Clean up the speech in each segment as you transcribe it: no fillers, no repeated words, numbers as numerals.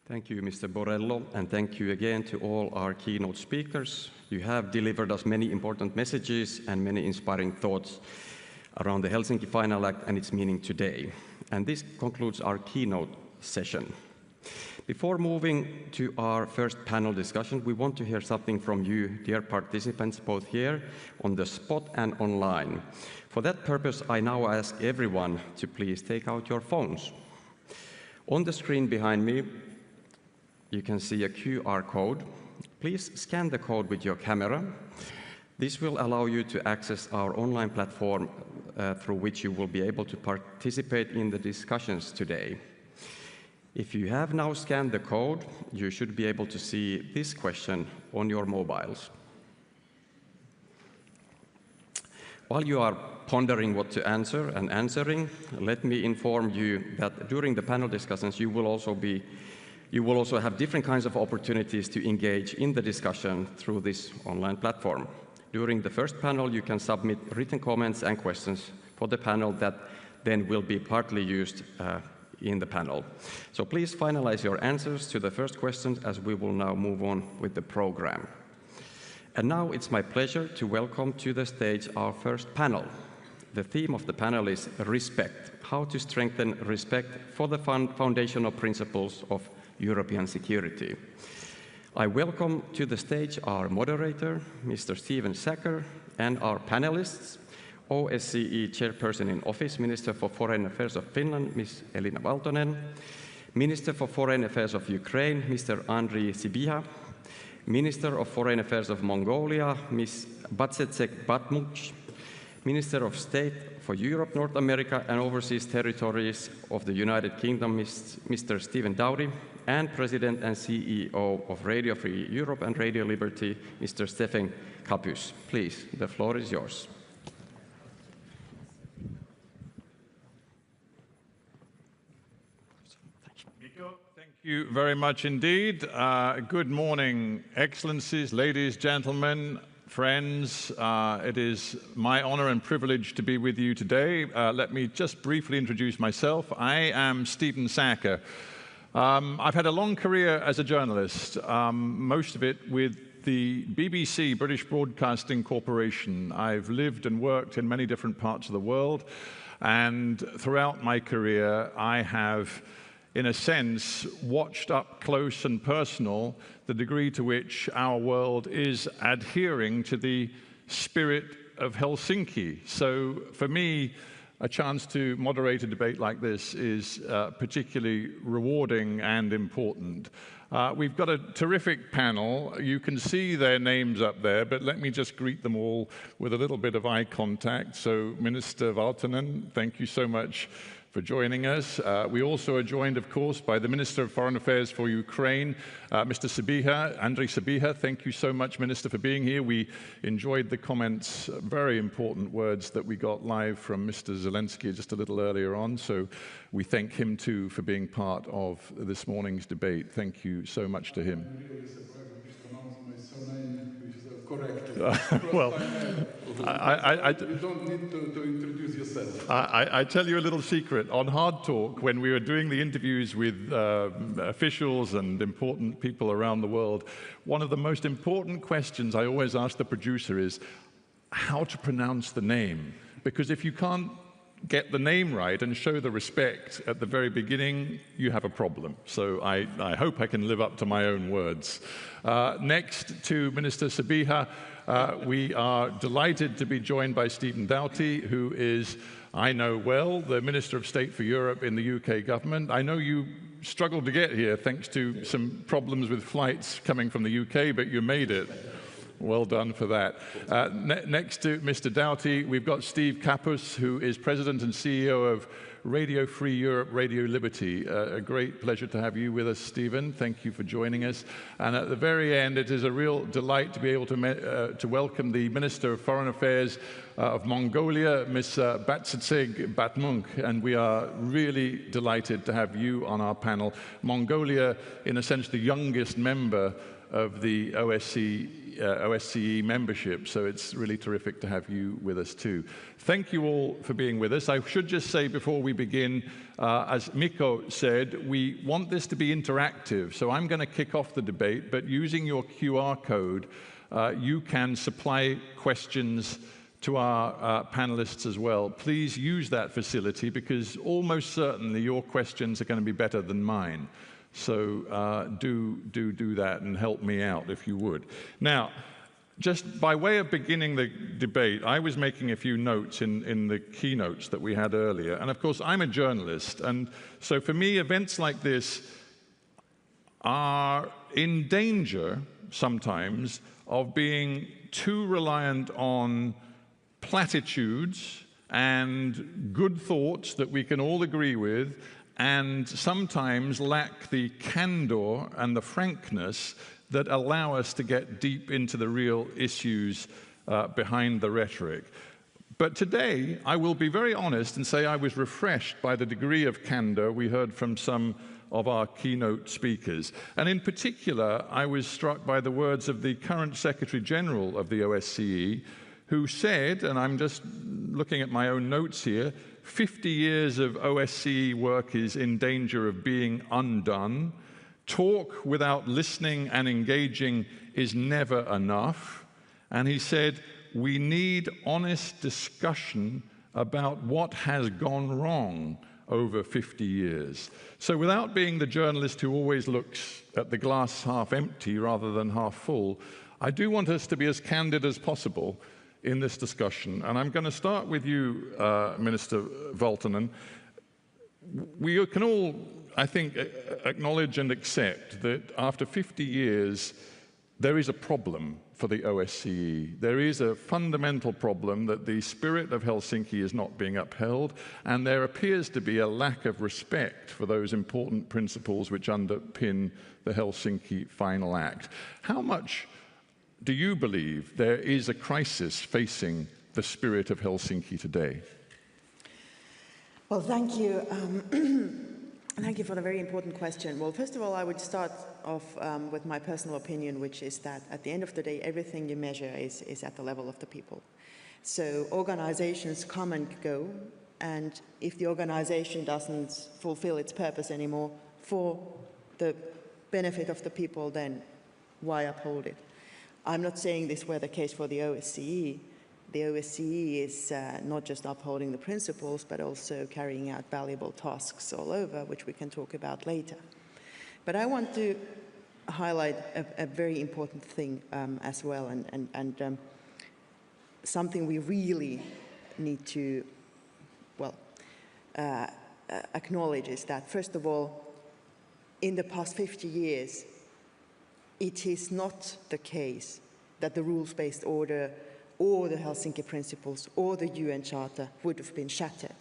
Thank you, Mr. Borrello, and thank you again to all our keynote speakers. You have delivered us many important messages and many inspiring thoughts around the Helsinki Final Act and its meaning today. And this concludes our keynote session. Before moving to our first panel discussion, we want to hear something from you, dear participants, both here on the spot and online. For that purpose, I now ask everyone to please take out your phones. On the screen behind me, you can see a QR code. Please scan the code with your camera. This will allow you to access our online platform through which you will be able to participate in the discussions today. If you have now scanned the code, you should be able to see this question on your mobiles. While you are pondering what to answer and answering, let me inform you that during the panel discussions, you will also have different kinds of opportunities to engage in the discussion through this online platform. During the first panel, you can submit written comments and questions for the panel that then will be partly used in the panel. So please finalize your answers to the first questions as we will now move on with the program. And now it's my pleasure to welcome to the stage our first panel. The theme of the panel is respect, how to strengthen respect for the foundational principles of European security. I welcome to the stage our moderator, Mr. Steven Sacker, and our panelists, OSCE Chairperson in Office, Minister for Foreign Affairs of Finland, Ms. Elina Valtonen, Minister for Foreign Affairs of Ukraine, Mr. Andriy Sybiha, Minister of Foreign Affairs of Mongolia, Ms. Batsetsek Batmuch, Minister of State for Europe, North America and Overseas Territories of the United Kingdom, Mr. Stephen Dowdy, and President and CEO of Radio Free Europe and Radio Liberty, Mr. Stefan Kapus. Please, the floor is yours. Thank you very much indeed. Good morning, Excellencies, ladies, gentlemen, friends. It is my honor and privilege to be with you today. Let me just briefly introduce myself. I am Steven Sacker. I've had a long career as a journalist, most of it with the BBC, British Broadcasting Corporation. I've lived and worked in many different parts of the world, and throughout my career, I have, in a sense, watched up close and personal the degree to which our world is adhering to the spirit of Helsinki. So for me, a chance to moderate a debate like this is particularly rewarding and important. We've got a terrific panel. You can see their names up there, but let me just greet them all with a little bit of eye contact. So Minister Valtonen, thank you so much for joining us. We also are joined, of course, by the Minister of Foreign Affairs for Ukraine, Mr. Sybiha, Andriy Sybiha. Thank you so much, Minister, for being here. We enjoyed the comments, very important words that we got live from Mr. Zelenskiy just a little earlier on. So we thank him too for being part of this morning's debate. Thank you so much to him. I'm really surprised you pronounced my surname correctly. Well, you don't need to introduce yourself. I tell you a little secret. On Hard Talk, when we were doing the interviews with officials and important people around the world, one of the most important questions I always ask the producer is how to pronounce the name. Because if you can't get the name right and show the respect at the very beginning, you have a problem. So I hope I can live up to my own words. Next to Minister Sybiha, we are delighted to be joined by Stephen Dowdy, who is, I know well, the Minister of State for Europe in the UK government. I know you struggled to get here thanks to some problems with flights coming from the UK, but you made it. Well done for that. Next to Mr. Dowdy, we've got Steve Kapus, who is President and CEO of Radio Free Europe, Radio Liberty. A great pleasure to have you with us, Stephen. Thank you for joining us. And at the very end, it is a real delight to be able to welcome the Minister of Foreign Affairs of Mongolia, Ms. Batsetsek Batmuch. And we are really delighted to have you on our panel. Mongolia, in a sense, the youngest member of the OSCE OSCE membership, so it's really terrific to have you with us too. Thank you all for being with us. I should just say before we begin, as Mikko said, we want this to be interactive, so I'm going to kick off the debate, but using your QR code, you can supply questions to our panelists as well. Please use that facility because almost certainly your questions are going to be better than mine. So do that and help me out if you would. Now, just by way of beginning the debate, I was making a few notes in the keynotes that we had earlier. And of course, I'm a journalist. And so for me, events like this are in danger sometimes of being too reliant on platitudes and good thoughts that we can all agree with, and sometimes lack the candor and the frankness that allow us to get deep into the real issues behind the rhetoric. But today, I will be very honest and say I was refreshed by the degree of candor we heard from some of our keynote speakers. And in particular, I was struck by the words of the current Secretary General of the OSCE, who said, and I'm just looking at my own notes here, 50 years of OSCE work is in danger of being undone. Talk without listening and engaging is never enough. And he said, we need honest discussion about what has gone wrong over 50 years. So without being the journalist who always looks at the glass half empty rather than half full, I do want us to be as candid as possible in this discussion. And I'm going to start with you, Minister Valtonen. We can all, I think, acknowledge and accept that after 50 years, there is a problem for the OSCE. There is a fundamental problem that the spirit of Helsinki is not being upheld, and there appears to be a lack of respect for those important principles which underpin the Helsinki Final Act. How much do you believe there is a crisis facing the spirit of Helsinki today? Well, thank you. Thank you for the very important question. Well, first of all, I would start off with my personal opinion, which is that at the end of the day, everything you measure is at the level of the people. So organizations come and go, and if the organization doesn't fulfill its purpose anymore for the benefit of the people, then why uphold it? I'm not saying this were the case for the OSCE. The OSCE is not just upholding the principles, but also carrying out valuable tasks all over, which we can talk about later. But I want to highlight a very important thing as well, and something we really need to, well, acknowledge is that, first of all, in the past 50 years, it is not the case that the rules-based order or the Helsinki principles or the UN Charter would have been shattered.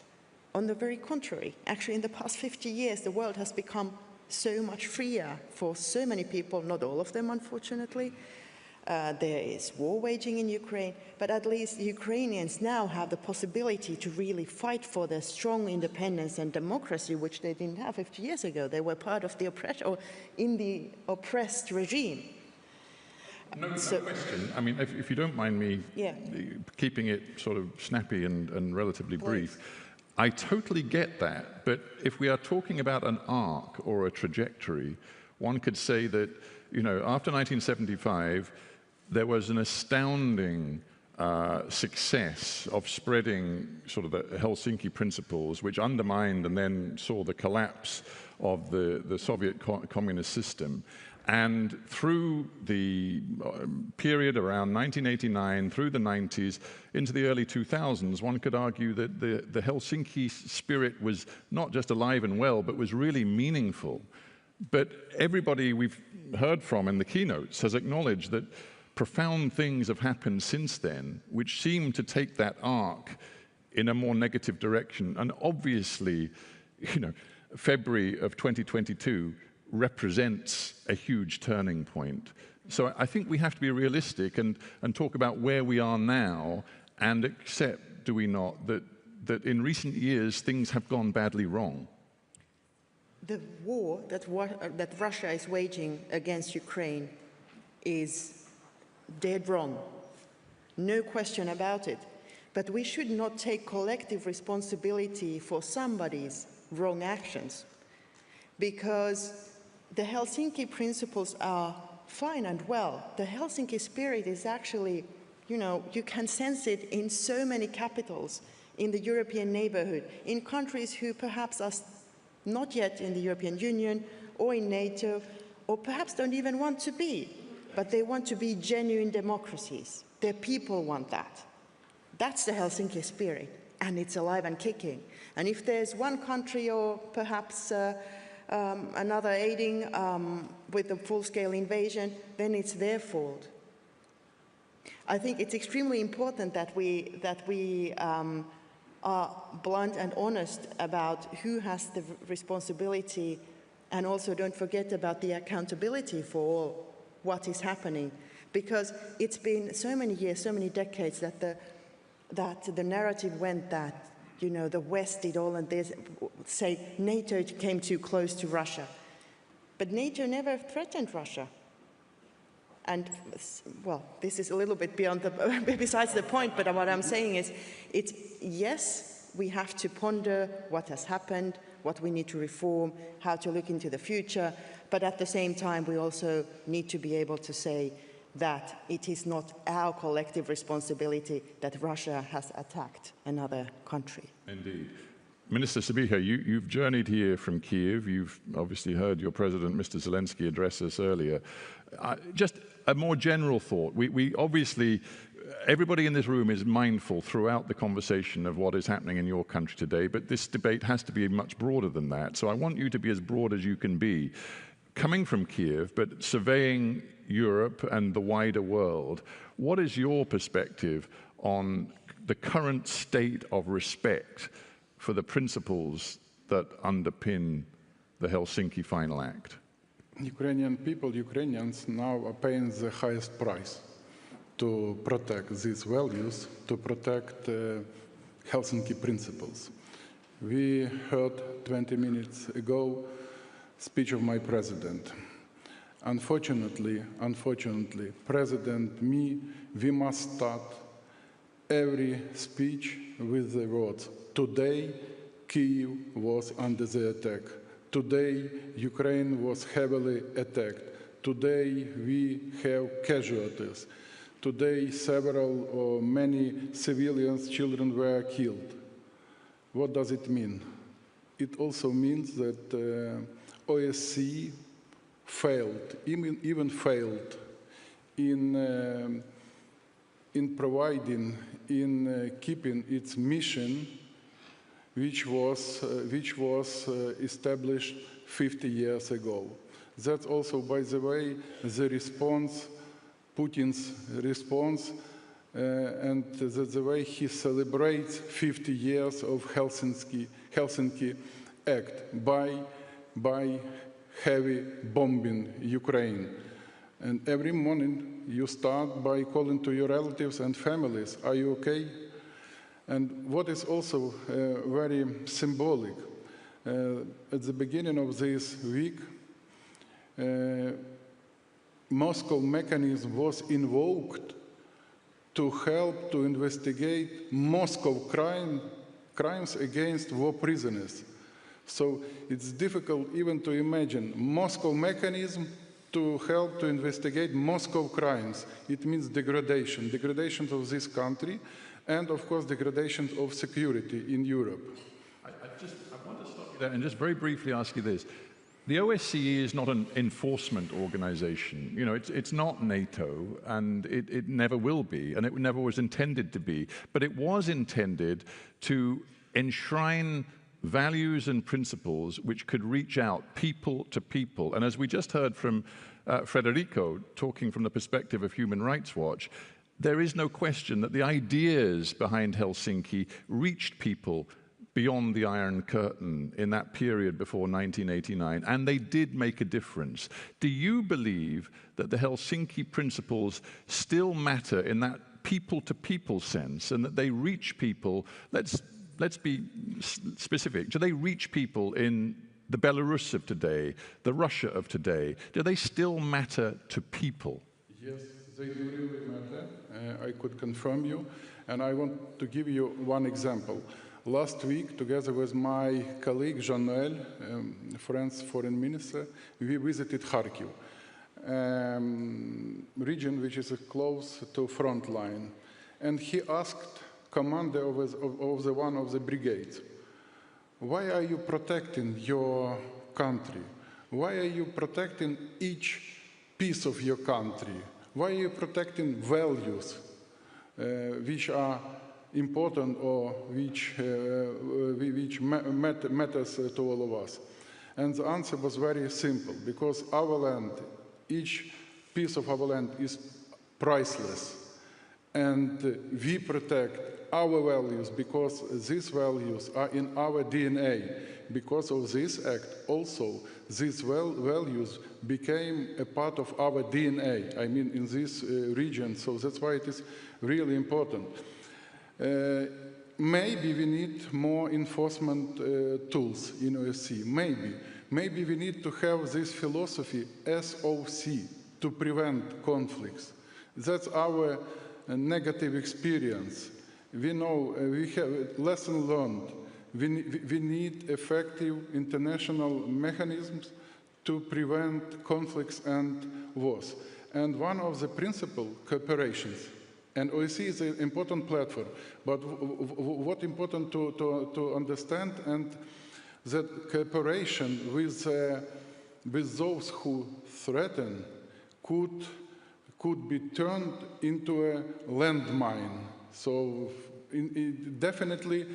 On the very contrary, actually in the past 50 years, the world has become so much freer for so many people, not all of them, unfortunately. There is war waging in Ukraine, but at least Ukrainians now have the possibility to really fight for their strong independence and democracy, which they didn't have 50 years ago. They were part of the oppressed, or in the oppressed regime. No question. I mean, if you don't mind me keeping it sort of snappy and relatively brief, I totally get that. But if we are talking about an arc or a trajectory, one could say that, you know, after 1975, there was an astounding success of spreading sort of the Helsinki principles, which undermined and then saw the collapse of the Soviet communist system. And through the period around 1989, through the 90s, into the early 2000s, one could argue that the Helsinki spirit was not just alive and well, but was really meaningful. But everybody we've heard from in the keynotes has acknowledged that profound things have happened since then, which seem to take that arc in a more negative direction. And obviously, you know, February of 2022 represents a huge turning point. So I think we have to be realistic and talk about where we are now and accept, do we not, that in recent years things have gone badly wrong. The war that Russia is waging against Ukraine is dead wrong. No question about it. But we should not take collective responsibility for somebody's wrong actions, because the Helsinki principles are fine and well. The Helsinki spirit is actually, you can sense it in so many capitals in the European neighborhood, in countries who perhaps are not yet in the European Union or in NATO, or perhaps don't even want to be, but they want to be genuine democracies. Their people want that. That's the Helsinki spirit, and it's alive and kicking. And if there's one country or perhaps another aiding with a full-scale invasion, then it's their fault. I think it's extremely important that we are blunt and honest about who has the responsibility, and also don't forget about the accountability for what is happening. Because it's been so many years, so many decades that the narrative went that, the West did all, and they say NATO came too close to Russia. But NATO never threatened Russia. And, well, this is a little bit besides the point, but what I'm saying is, yes, we have to ponder what has happened, what we need to reform, how to look into the future, but at the same time, we also need to be able to say that it is not our collective responsibility that Russia has attacked another country. Indeed. Minister Sabiha, you've journeyed here from Kiev. You've obviously heard your president, Mr. Zelensky, address us earlier. Just a more general thought. We obviously, everybody in this room is mindful throughout the conversation of what is happening in your country today, but this debate has to be much broader than that. So I want you to be as broad as you can be. Coming from Kiev, but surveying Europe and the wider world, what is your perspective on the current state of respect for the principles that underpin the Helsinki Final Act? Ukrainian people, Ukrainians now are paying the highest price to protect these values, to protect Helsinki principles. We heard 20 minutes ago speech of my president. Unfortunately, President, we must start every speech with the words, today Kyiv was under the attack. Today Ukraine was heavily attacked. Today we have casualties. Today several or many civilians, children were killed. What does it mean? It also means that OSCE failed, even failed in providing, in keeping its mission, which was established 50 years ago. That's also, by the way, the response, Putin's response, and the way he celebrates 50 years of Helsinki Act by heavy bombing Ukraine. And every morning you start by calling to your relatives and families, are you okay? And what is also very symbolic, at the beginning of this week, Moscow mechanism was invoked to help to investigate Moscow crimes against war prisoners. So it's difficult even to imagine Moscow mechanism to help to investigate Moscow crimes. It means degradation of this country, and of course degradation of security in Europe. I want to stop you there and just very briefly ask you this. The OSCE is not an enforcement organization. You know, it's not NATO, and it never will be, and it never was intended to be. But it was intended to enshrine values and principles which could reach out people to people. And as we just heard from Federico, talking from the perspective of Human Rights Watch, there is no question that the ideas behind Helsinki reached people beyond the Iron Curtain in that period before 1989, and they did make a difference. Do you believe that the Helsinki principles still matter in that people-to-people sense, and that they reach people? Let's be specific. Do they reach people in the Belarus of today, the Russia of today? Do they still matter to people? Yes, They do really matter. I could confirm you. And I want to give you one example. Last week, together with my colleague Jean-Noël, France's foreign minister, we visited Kharkiv, region which is close to front line. And he asked commander of one of the brigades, why are you protecting your country? Why are you protecting each piece of your country? Why are you protecting values which are important or which matters to all of us? And the answer was very simple, because our land, each piece of our land is priceless. And we protect our values because these values are in our DNA. Because of this act, also, these values became a part of our DNA, I mean, in this region. So that's why it is really important. Maybe we need more enforcement tools in OSCE, maybe. Maybe we need to have this philosophy SOC to prevent conflicts. That's our negative experience. We know, we have lesson learned. We need effective international mechanisms to prevent conflicts and wars. And one of the principal cooperations, and OSCE is an important platform, but what's important to understand, and that cooperation with those who threaten could be turned into a landmine. So definitely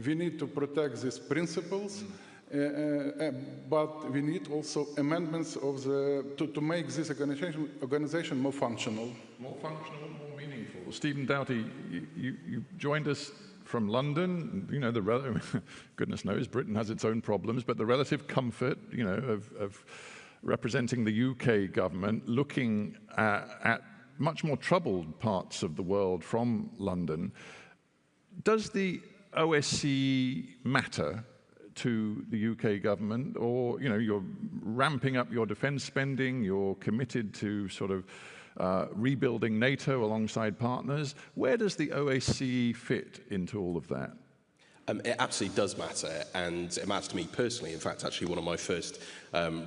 we need to protect these principles, but we need also amendments of to make this organization more functional. More functional, more meaningful. Stephen Doughty, you joined us from London. You know, goodness knows, Britain has its own problems, but the relative comfort, you know, of representing the UK government, looking at much more troubled parts of the world from London. Does the OSCE matter to the UK government? Or, you know, you're ramping up your defense spending, you're committed to sort of rebuilding NATO alongside partners. Where does the OSCE fit into all of that? It absolutely does matter, and it matters to me personally. In fact, actually, one of my first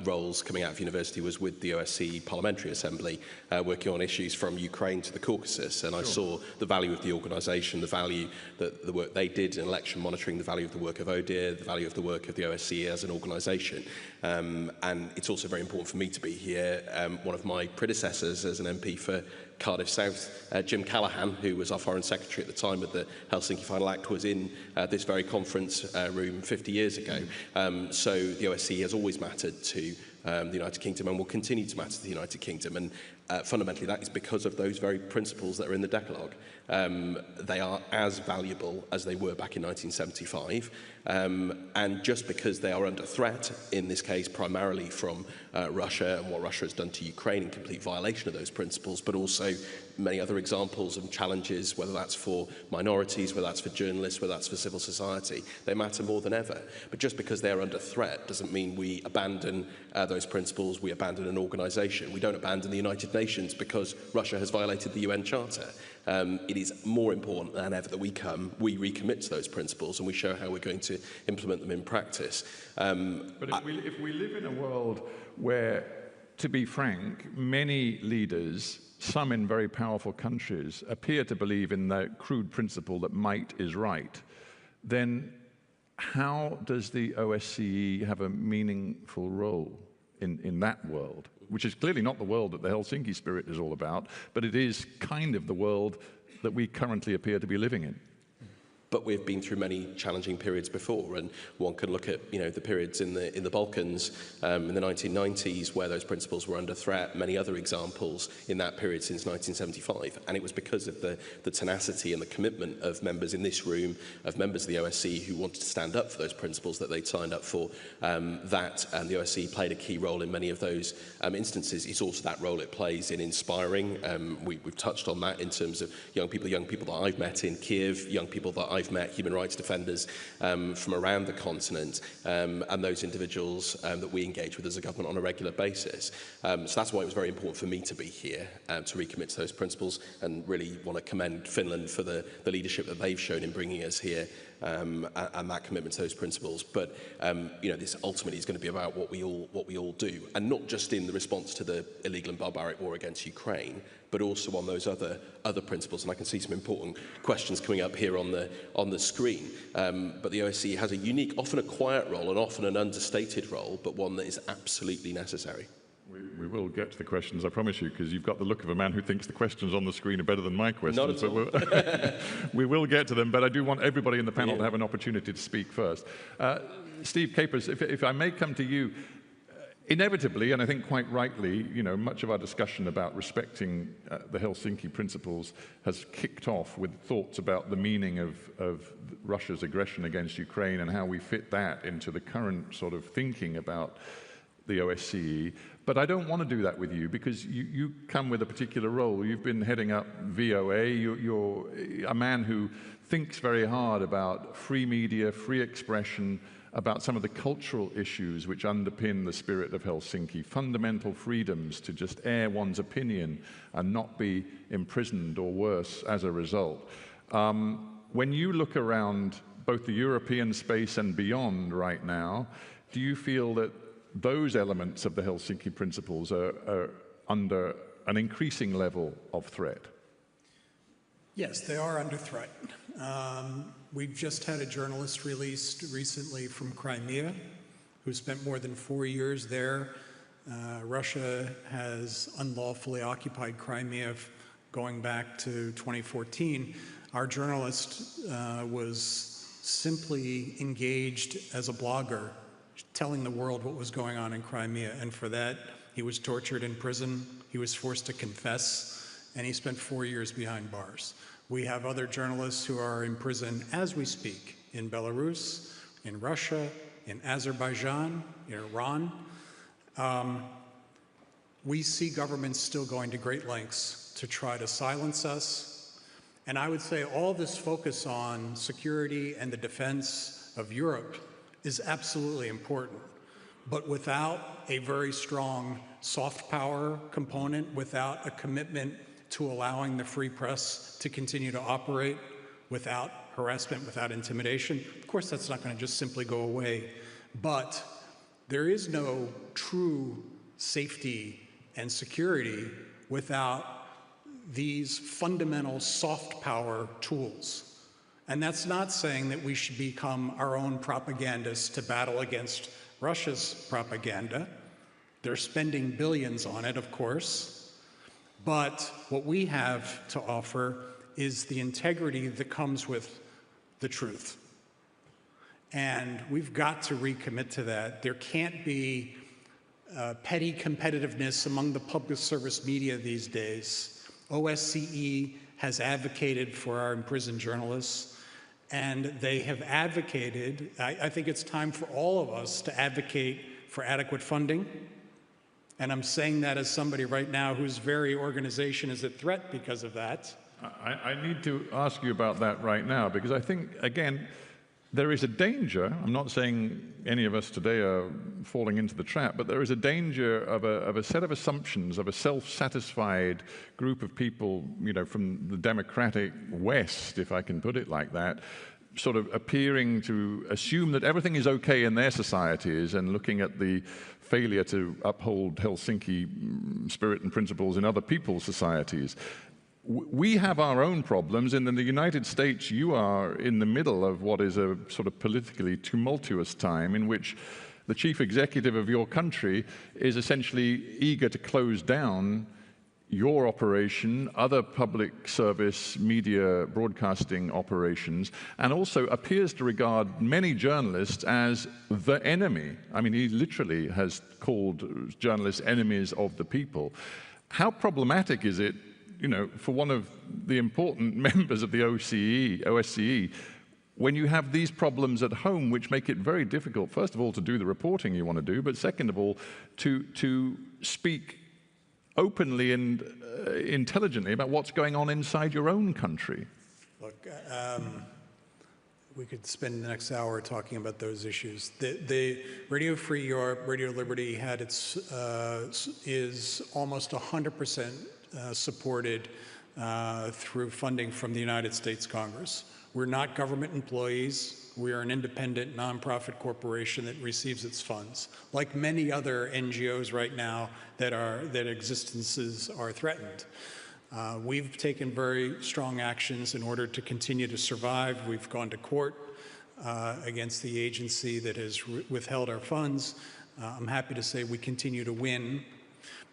roles coming out of university was with the OSCE Parliamentary Assembly, working on issues from Ukraine to the Caucasus, and I saw the value of the organisation, the value that the work they did in election monitoring, the value of the work of ODIHR, the value of the work of the OSCE as an organisation. And it's also very important for me to be here. One of my predecessors as an MP for Cardiff South, Jim Callaghan, who was our Foreign Secretary at the time of the Helsinki Final Act, was in this very conference room 50 years ago. So the OSCE has always mattered to the United Kingdom and will continue to matter to the United Kingdom. And fundamentally, that is because of those very principles that are in the Decalogue. They are as valuable as they were back in 1975. And just because they are under threat, in this case primarily from Russia and what Russia has done to Ukraine in complete violation of those principles, but also many other examples and challenges, whether that's for minorities, whether that's for journalists, whether that's for civil society, they matter more than ever. But just because they're under threat doesn't mean we abandon those principles, we abandon an organisation. We don't abandon the United Nations because Russia has violated the UN Charter. It is more important than ever that we recommit to those principles and we show how we're going to implement them in practice. But if we live in a world where, to be frank, many leaders, some in very powerful countries, appear to believe in the crude principle that might is right, then how does the OSCE have a meaningful role in that world? Which is clearly not the world that the Helsinki spirit is all about, but it is kind of the world that we currently appear to be living in. But we've been through many challenging periods before, and one can look at the periods in the Balkans in the 1990s where those principles were under threat. Many other examples in that period since 1975, and it was because of the tenacity and the commitment of members in this room, of members of the OSCE who wanted to stand up for those principles that they'd signed up for. That the OSCE played a key role in many of those instances. It's also that role it plays in inspiring. We've touched on that in terms of young people that I've met in Kiev, young people that I've met human rights defenders from around the continent and those individuals that we engage with as a government on a regular basis. So that's why it was very important for me to be here, to recommit to those principles, and really want to commend Finland for the leadership that they've shown in bringing us here, and that commitment to those principles. But you know, this ultimately is going to be about what we all do, and not just in the response to the illegal and barbaric war against Ukraine, but also on those other principles. And I can see some important questions coming up here on the screen. But the OSCE has a unique, often a quiet role and often an understated role, but one that is absolutely necessary. We will get to the questions, I promise you, because you've got the look of a man who thinks the questions on the screen are better than my questions. Not at all. We will get to them, but I do want everybody in the panel to have an opportunity to speak first. Steve Capers, if I may come to you, inevitably, and I think quite rightly, you know, much of our discussion about respecting the Helsinki principles has kicked off with thoughts about the meaning of Russia's aggression against Ukraine and how we fit that into the current sort of thinking about the OSCE. But I don't want to do that with you, because you come with a particular role. You've been heading up VOA. You're a man who thinks very hard about free media, free expression, about some of the cultural issues which underpin the spirit of Helsinki, fundamental freedoms to just air one's opinion and not be imprisoned or worse as a result. When you look around both the European space and beyond right now, do you feel that those elements of the Helsinki principles are under an increasing level of threat? Yes, they are under threat. We've just had a journalist released recently from Crimea who spent more than 4 years there. Russia has unlawfully occupied Crimea going back to 2014. Our journalist was simply engaged as a blogger, telling the world what was going on in Crimea, and for that he was tortured in prison, he was forced to confess, and he spent 4 years behind bars. We have other journalists who are in prison as we speak, in Belarus, in Russia, in Azerbaijan, in Iran. We see governments still going to great lengths to try to silence us. And I would say all this focus on security and the defense of Europe is absolutely important. But without a very strong soft power component, without a commitment to allowing the free press to continue to operate without harassment, without intimidation, of course that's not going to just simply go away. But there is no true safety and security without these fundamental soft power tools. And that's not saying that we should become our own propagandists to battle against Russia's propaganda. They're spending billions on it, of course. But what we have to offer is the integrity that comes with the truth. And we've got to recommit to that. There can't be petty competitiveness among the public service media these days. OSCE has advocated for our imprisoned journalists, and they have advocated, I think it's time for all of us to advocate for adequate funding. And I'm saying that as somebody right now whose very organization is at threat because of that. I need to ask you about that right now, because I think, again, there is a danger. I'm not saying any of us today are falling into the trap, but there is a danger of a set of assumptions of a self-satisfied group of people, you know, from the democratic West, if I can put it like that, sort of appearing to assume that everything is okay in their societies and looking at the failure to uphold Helsinki spirit and principles in other people's societies. We have our own problems, and in the United States you are in the middle of what is a sort of politically tumultuous time in which the chief executive of your country is essentially eager to close down your operation, other public service media broadcasting operations, and also appears to regard many journalists as the enemy. I mean, he literally has called journalists enemies of the people. How problematic is it, you know, for one of the important members of the OSCE, when you have these problems at home, which make it very difficult, first of all, to do the reporting you want to do, but second of all, to speak openly and intelligently about what's going on inside your own country? Look, we could spend the next hour talking about those issues. The Radio Free Europe, Radio Liberty had its, is almost 100% supported through funding from the United States Congress. We're not government employees. We are an independent nonprofit corporation that receives its funds. Like many other NGOs right now that existences are threatened. We've taken very strong actions in order to continue to survive. We've gone to court against the agency that has withheld our funds. I'm happy to say we continue to win.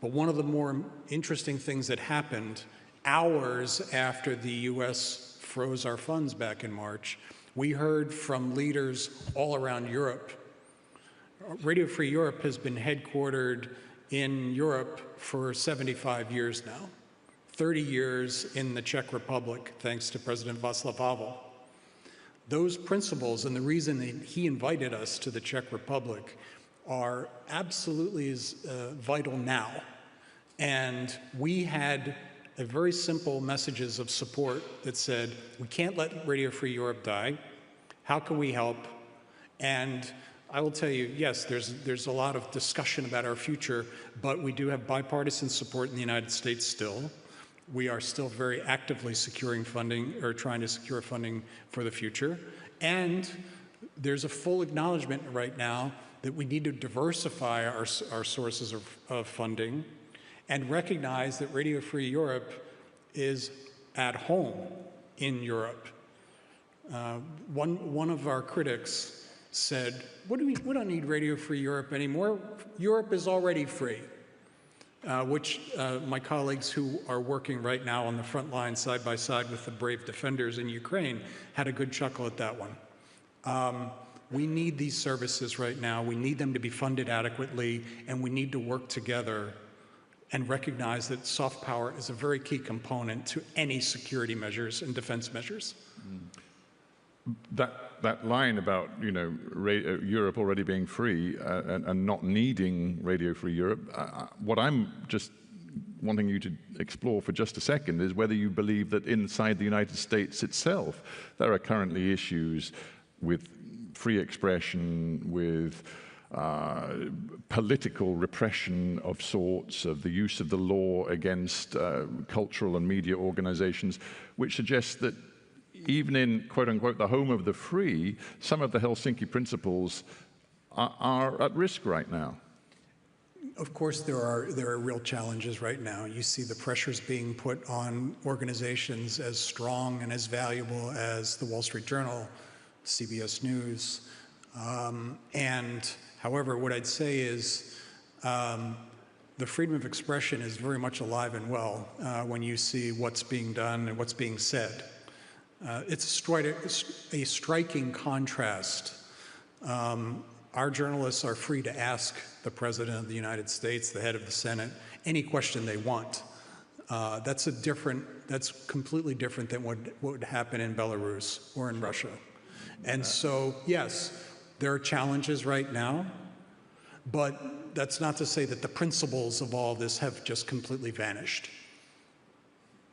But one of the more interesting things that happened hours after the US froze our funds back in March, we heard from leaders all around Europe. Radio Free Europe has been headquartered in Europe for 75 years now. 30 years in the Czech Republic, thanks to President Václav Havel. Those principles and the reason that he invited us to the Czech Republic are absolutely vital now. And we had a very simple messages of support that said, we can't let Radio Free Europe die. How can we help? And I will tell you, yes, there's a lot of discussion about our future, but we do have bipartisan support in the United States still. We are still very actively securing funding, or trying to secure funding for the future. And there's a full acknowledgement right now that we need to diversify our sources of funding and recognize that Radio Free Europe is at home in Europe. One of our critics said, we don't need Radio Free Europe anymore. Europe is already free. Which my colleagues who are working right now on the front line side by side with the brave defenders in Ukraine had a good chuckle at that one. We need these services right now. We need them to be funded adequately, and we need to work together and recognize that soft power is a very key component to any security measures and defense measures. That line about, you know, Europe already being free and not needing Radio Free Europe, what I'm just wanting you to explore for just a second is whether you believe that inside the United States itself there are currently issues with free expression, with political repression of sorts, of the use of the law against cultural and media organizations, which suggests that even in, quote unquote, the home of the free, some of the Helsinki principles are at risk right now. Of course, there are real challenges right now. You see the pressures being put on organizations as strong and as valuable as the Wall Street Journal, CBS News. However, what I'd say is the freedom of expression is very much alive and well when you see what's being done and what's being said. It's a striking contrast. Our journalists are free to ask the President of the United States, the head of the Senate, any question they want. That's completely different than what would happen in Belarus or in Russia. And so, yes, there are challenges right now, but that's not to say that the principles of all this have just completely vanished.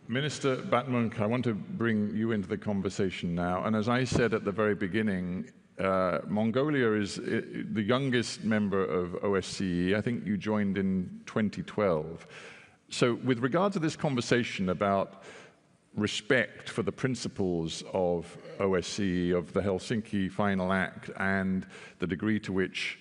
Minister Batmunk, I want to bring you into the conversation now. And as I said at the very beginning, Mongolia is the youngest member of OSCE. I think you joined in 2012. So with regard to this conversation about respect for the principles of OSCE, of the Helsinki Final Act, and the degree to which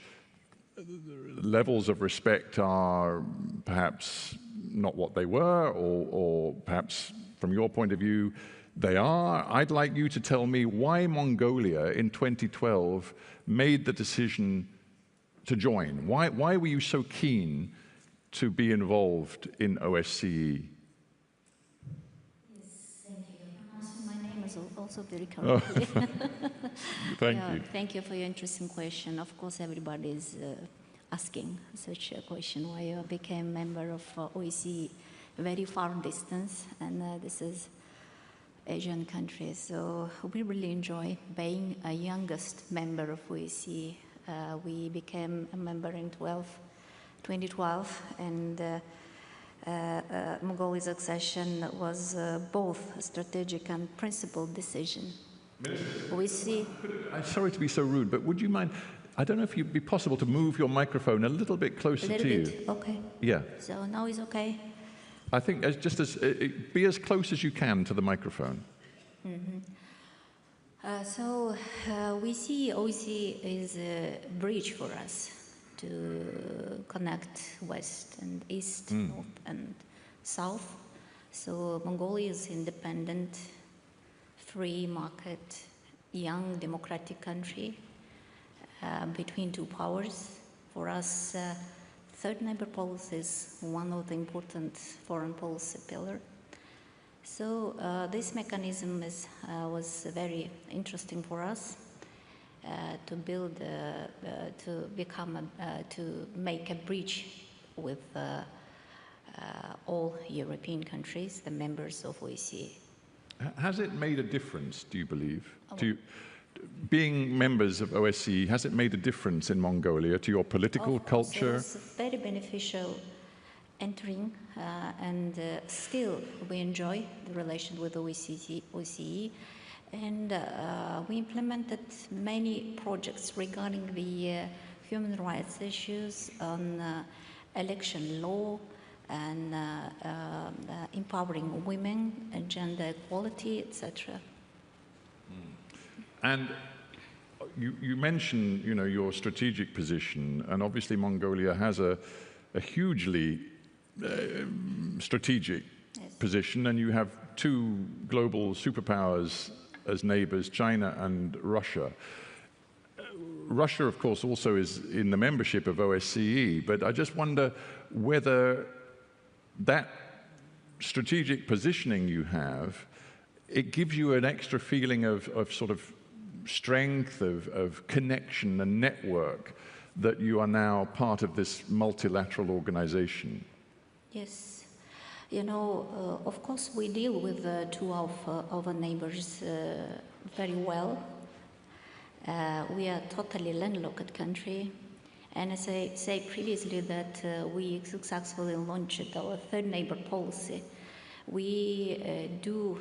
levels of respect are perhaps not what they were, or perhaps from your point of view, they are. I'd like you to tell me why Mongolia in 2012 made the decision to join. Why were you so keen to be involved in OSCE? Yes, thank you. My name is also very correctly. Thank you. Thank you for your interesting question. Of course, everybody is asking such a question, why you became member of OSCE, very far distance, and this is Asian countries. So we really enjoy being a youngest member of OSCE. We became a member in 2012, and Mongolia's accession was both a strategic and principled decision. OSCE. I'm sorry to be so rude, but would you mind, I don't know if it'd be possible to move your microphone a little bit closer to you. Okay. Yeah. So now it's okay? I think be as close as you can to the microphone. We see OSCE is a bridge for us to connect West and East, North and South. So Mongolia is independent, free market, young democratic country between two powers. For us, third neighbor policy is one of the important foreign policy pillars. So this mechanism was very interesting for us to build, to make a bridge with all European countries, the members of OSCE. Has it made a difference, do you believe? Being members of OSCE, has it made a difference in Mongolia to your political culture? It was very beneficial entering, and still we enjoy the relation with OSCE, and we implemented many projects regarding the human rights issues on election law and empowering women, and gender equality, etc. And you mentioned, your strategic position, and obviously Mongolia has a hugely strategic position, and you have two global superpowers as neighbors, China and Russia. Russia, of course, also is in the membership of OSCE, but I just wonder whether that strategic positioning you have, it gives you an extra feeling of sort of strength, of connection and network, that you are now part of this multilateral organization. Yes. Of course, we deal with two of our neighbors very well. We are a totally landlocked country. And as I said previously that we successfully launched our third neighbor policy, we do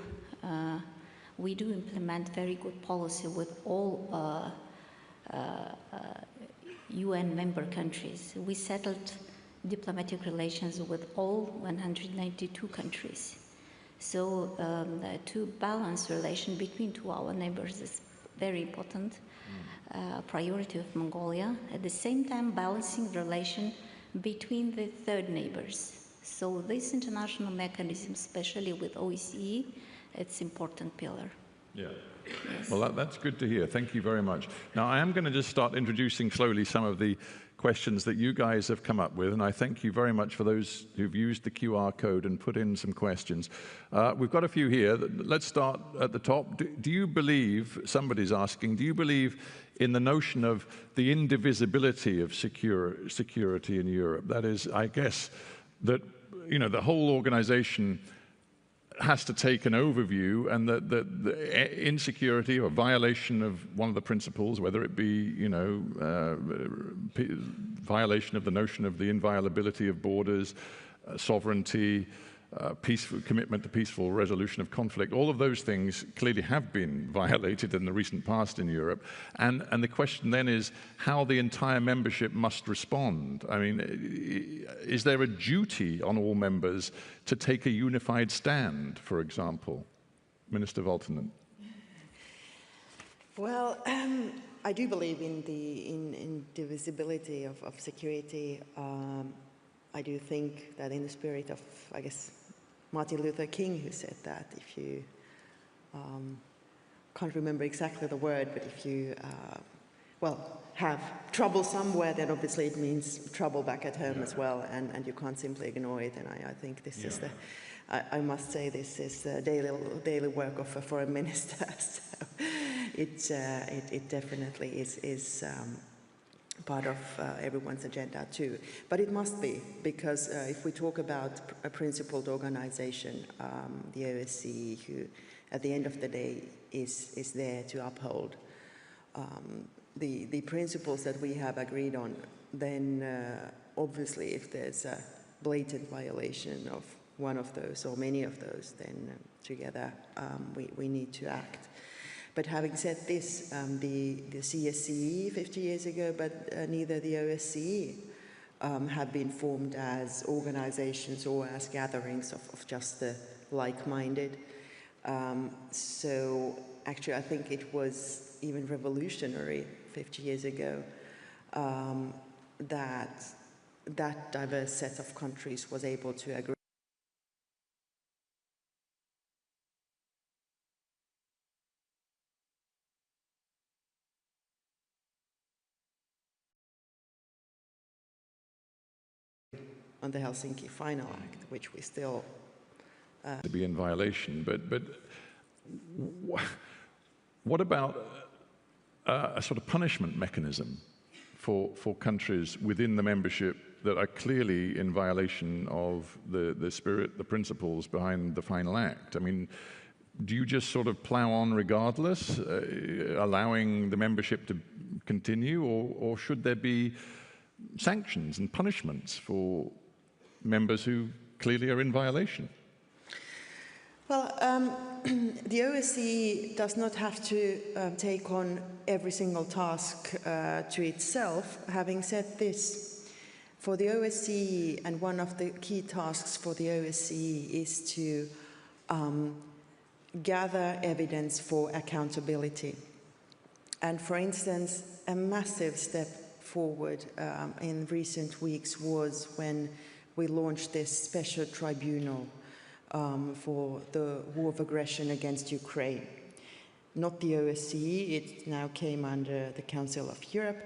implement very good policy with all UN member countries. We settled diplomatic relations with all 192 countries. So to balance relation between two our neighbors is very important priority of Mongolia. At the same time, balancing relation between the third neighbors. So this international mechanism, especially with OSCE, it's important pillar. Yeah. Yes. Well, that's good to hear. Thank you very much. Now, I am going to just start introducing slowly some of the questions that you guys have come up with, and I thank you very much for those who've used the QR code and put in some questions. We've got a few here. Let's start at the top. Do you believe, somebody's asking, do you believe in the notion of the indivisibility of security in Europe? That is, I guess, that the whole organization has to take an overview, and that the insecurity or violation of one of the principles, whether it be, violation of the notion of the inviolability of borders, sovereignty, peaceful commitment to peaceful resolution of conflict, all of those things clearly have been violated in the recent past in Europe. And the question then is how the entire membership must respond. I mean, is there a duty on all members to take a unified stand, for example? Minister Valtonen. Well, I do believe in the indivisibility of security. I do think that in the spirit of, I guess, Martin Luther King, who said that if you, can't remember exactly the word, but if you, have trouble somewhere, then obviously it means trouble back at home as well, and you can't simply ignore it. And I think this is I must say this is the daily work of a foreign minister. So it definitely is part of everyone's agenda too. But it must be, because if we talk about a principled organization, the OSCE, who at the end of the day is there to uphold the principles that we have agreed on, then obviously if there's a blatant violation of one of those or many of those, then together we need to act. But having said this, the CSCE 50 years ago, but neither the OSCE have been formed as organizations or as gatherings of just the like-minded. So actually I think it was even revolutionary 50 years ago that that diverse set of countries was able to agree on the Helsinki Final Act, which we still to be in violation. But what about a sort of punishment mechanism for countries within the membership that are clearly in violation of the spirit, the principles behind the Final Act? I mean, do you just sort of plow on regardless, allowing the membership to continue, or should there be sanctions and punishments for members who clearly are in violation? Well, the OSCE does not have to take on every single task to itself. Having said this, for the OSCE, and one of the key tasks for the OSCE is to gather evidence for accountability. And for instance, a massive step forward in recent weeks was when we launched this special tribunal for the war of aggression against Ukraine. Not the OSCE, it now came under the Council of Europe.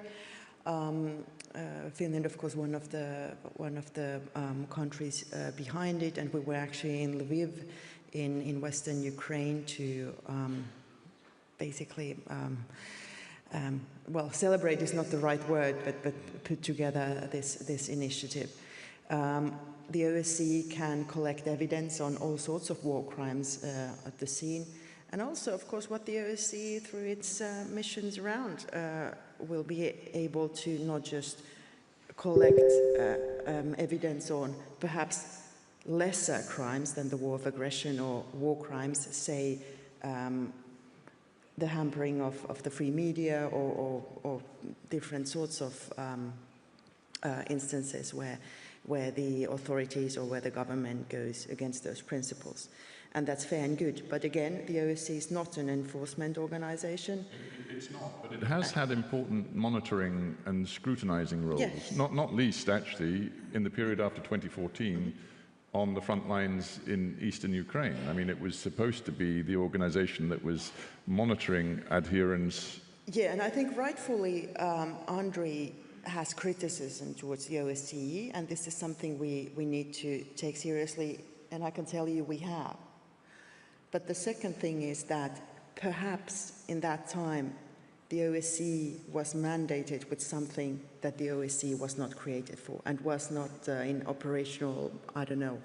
Finland, of course, one of the countries behind it, and we were actually in Lviv in Western Ukraine to basically well, celebrate is not the right word, but put together this initiative. The OSCE can collect evidence on all sorts of war crimes at the scene, and also, of course, what the OSCE, through its missions around, will be able to not just collect evidence on perhaps lesser crimes than the war of aggression or war crimes, say the hampering of the free media or different sorts of instances where the authorities or where the government goes against those principles. And that's fair and good. But again, the OSCE is not an enforcement organization. It's not, but it has had important monitoring and scrutinizing roles, yes. not least, actually, in the period after 2014 on the front lines in eastern Ukraine. I mean, it was supposed to be the organization that was monitoring adherence. Yeah, and I think rightfully, Andrei has criticism towards the OSCE, and this is something we need to take seriously, and I can tell you we have. But the second thing is that perhaps in that time, the OSCE was mandated with something that the OSCE was not created for and was not in operational, I don't know,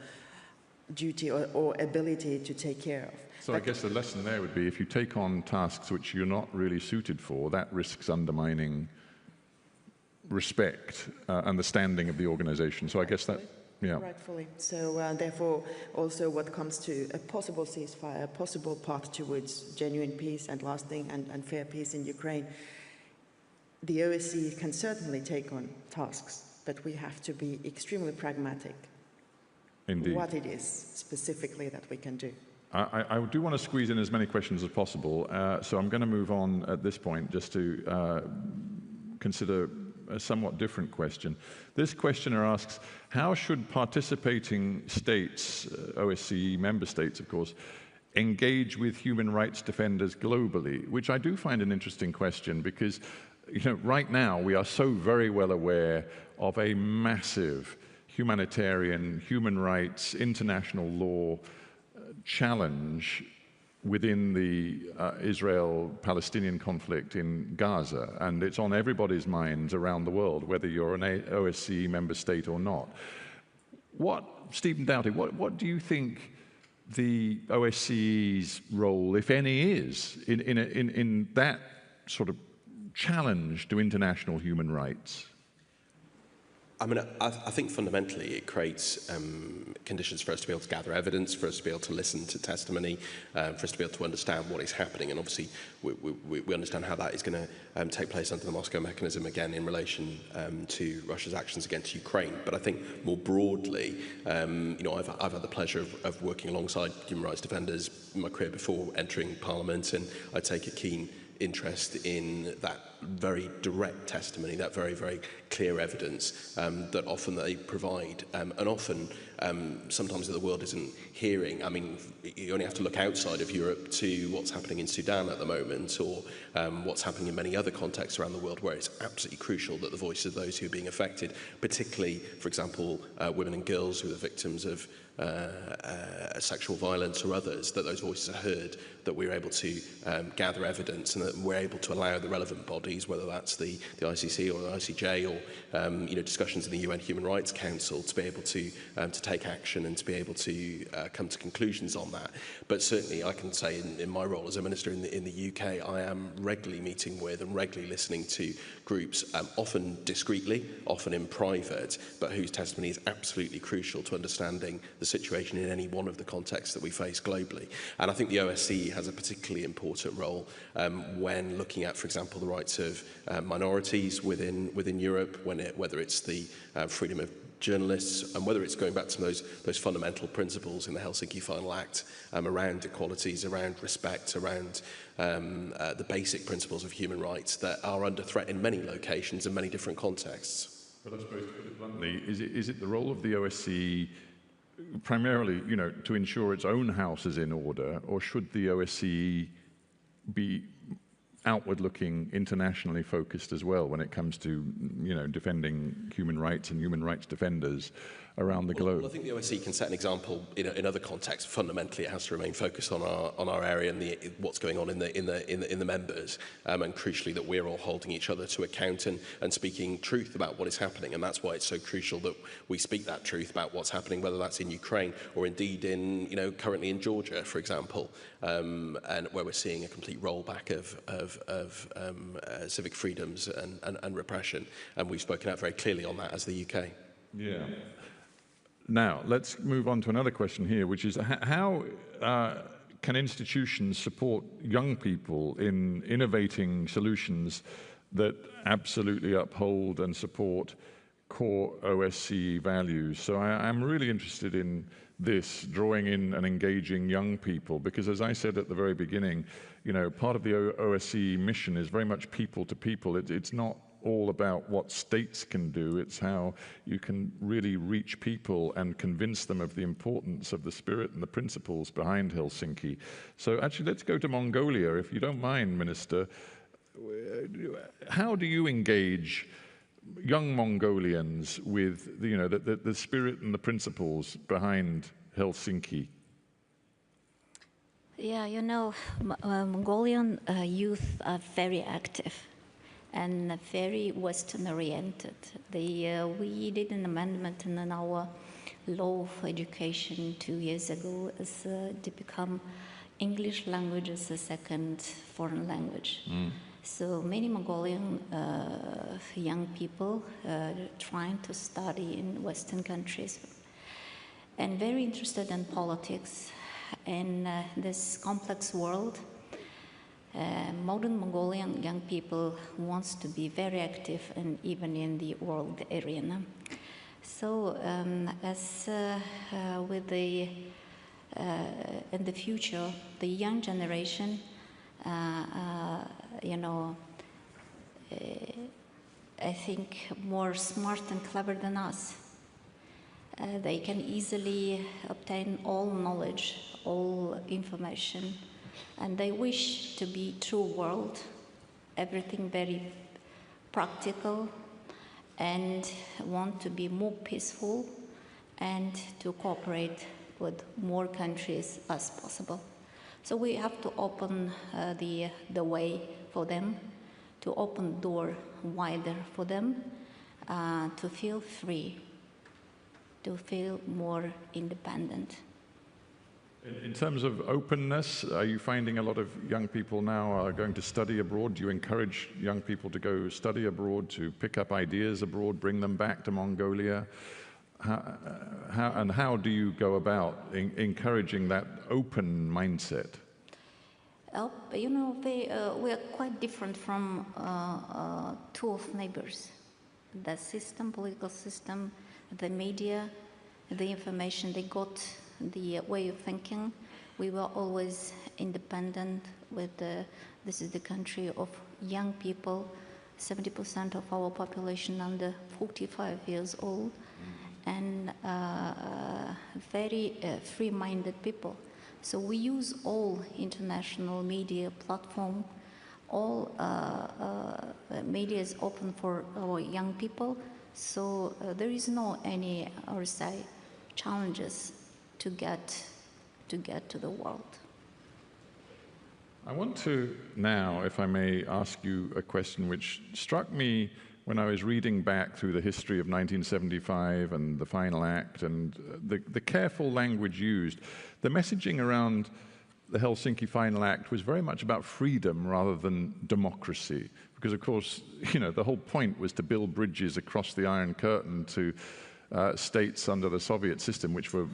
duty or ability to take care of. So I guess the lesson there would be if you take on tasks which you're not really suited for, that risks undermining respect and the standing of the organization. So I guess that, yeah. Rightfully. So therefore, also what comes to a possible ceasefire, a possible path towards genuine peace and lasting and fair peace in Ukraine, the OSCE can certainly take on tasks, but we have to be extremely pragmatic. Indeed. What it is specifically that we can do. I do want to squeeze in as many questions as possible, so I'm going to move on at this point just to consider a somewhat different question. This questioner asks, how should participating states, OSCE member states of course, engage with human rights defenders globally? Which I do find an interesting question because, you know, right now we are so very well aware of a massive humanitarian, human rights, international law challenge within the Israel-Palestinian conflict in Gaza, and it's on everybody's minds around the world, whether you're an OSCE member state or not. Stephen Doughty, what do you think the OSCE's role, if any, is in that sort of challenge to international human rights? I mean, I think fundamentally it creates conditions for us to be able to gather evidence, for us to be able to listen to testimony, for us to be able to understand what is happening. And obviously, we understand how that is going to take place under the Moscow mechanism, again, in relation to Russia's actions against Ukraine. But I think more broadly, you know, I've had the pleasure of working alongside human rights defenders in my career before entering Parliament, and I take a keen interest in that very direct testimony, that very, very clear evidence that often they provide, and often sometimes that the world isn't hearing. I mean, you only have to look outside of Europe to what's happening in Sudan at the moment, or what's happening in many other contexts around the world where it's absolutely crucial that the voice of those who are being affected, particularly, for example, women and girls who are victims of sexual violence or others, that those voices are heard, that we're able to gather evidence, and that we're able to allow the relevant bodies, whether that's the ICC or the ICJ or you know, discussions in the UN Human Rights Council, to be able to take action and to be able to come to conclusions on that. But certainly I can say in my role as a minister in the UK, I am regularly meeting with and regularly listening to groups, often discreetly, often in private, but whose testimony is absolutely crucial to understanding the situation in any one of the contexts that we face globally. And I think the OSCE has a particularly important role when looking at, for example, the rights of minorities within Europe, whether it's the freedom of journalists, and whether it's going back to those fundamental principles in the Helsinki Final Act around equalities, around respect, around the basic principles of human rights that are under threat in many locations and many different contexts. But I suppose, to put it bluntly, is it the role of the OSCE primarily, you know, to ensure its own house is in order, or should the OSCE be outward-looking, internationally focused as well when it comes to, you know, defending human rights and human rights defenders around the globe? Well, I think the OSCE can set an example in other contexts. Fundamentally, it has to remain focused on our area and what's going on in the members, and crucially that we're all holding each other to account and speaking truth about what is happening. And that's why it's so crucial that we speak that truth about what's happening, whether that's in Ukraine or indeed in, you know, currently in Georgia, for example, and where we're seeing a complete rollback of civic freedoms and repression. And we've spoken out very clearly on that as the UK. Yeah. Now, let's move on to another question here, which is how can institutions support young people in innovating solutions that absolutely uphold and support core OSCE values? So I'm really interested in this, drawing in and engaging young people, because as I said at the very beginning, you know, part of the OSCE mission is very much people to people. It's not all about what states can do, it's how you can really reach people and convince them of the importance of the spirit and the principles behind Helsinki. So actually, let's go to Mongolia, if you don't mind, Minister. How do you engage young Mongolians with, you know, the spirit and the principles behind Helsinki? Yeah, you know, Mongolian youth are very active and very Western-oriented. We did an amendment in our law of education 2 years ago to become English language as a second foreign language. So many Mongolian young people trying to study in Western countries and very interested in politics in this complex world. Modern Mongolian young people wants to be very active and even in the world arena. So as with the in the future, the young generation, you know, I think more smart and clever than us. They can easily obtain all knowledge, all information, and they wish to be true world, everything very practical, and want to be more peaceful and to cooperate with more countries as possible. So we have to open the way for them, to open the door wider for them, to feel free, to feel more independent. In terms of openness, are you finding a lot of young people now are going to study abroad? Do you encourage young people to go study abroad, to pick up ideas abroad, bring them back to Mongolia? How do you go about encouraging that open mindset? You know, we are quite different from two of neighbors. The system, political system, the media, the information they got, the way of thinking. We were always independent with this is the country of young people, 70% of our population under 45 years old, and very free-minded people. So we use all international media platform, all media is open for our young people, so there is no any, I would say, challenges to get to the world. I want to now, if I may, ask you a question which struck me when I was reading back through the history of 1975 and the Final Act and the careful language used. The messaging around the Helsinki Final Act was very much about freedom rather than democracy, because of course, you know, the whole point was to build bridges across the Iron Curtain to states under the Soviet system, which were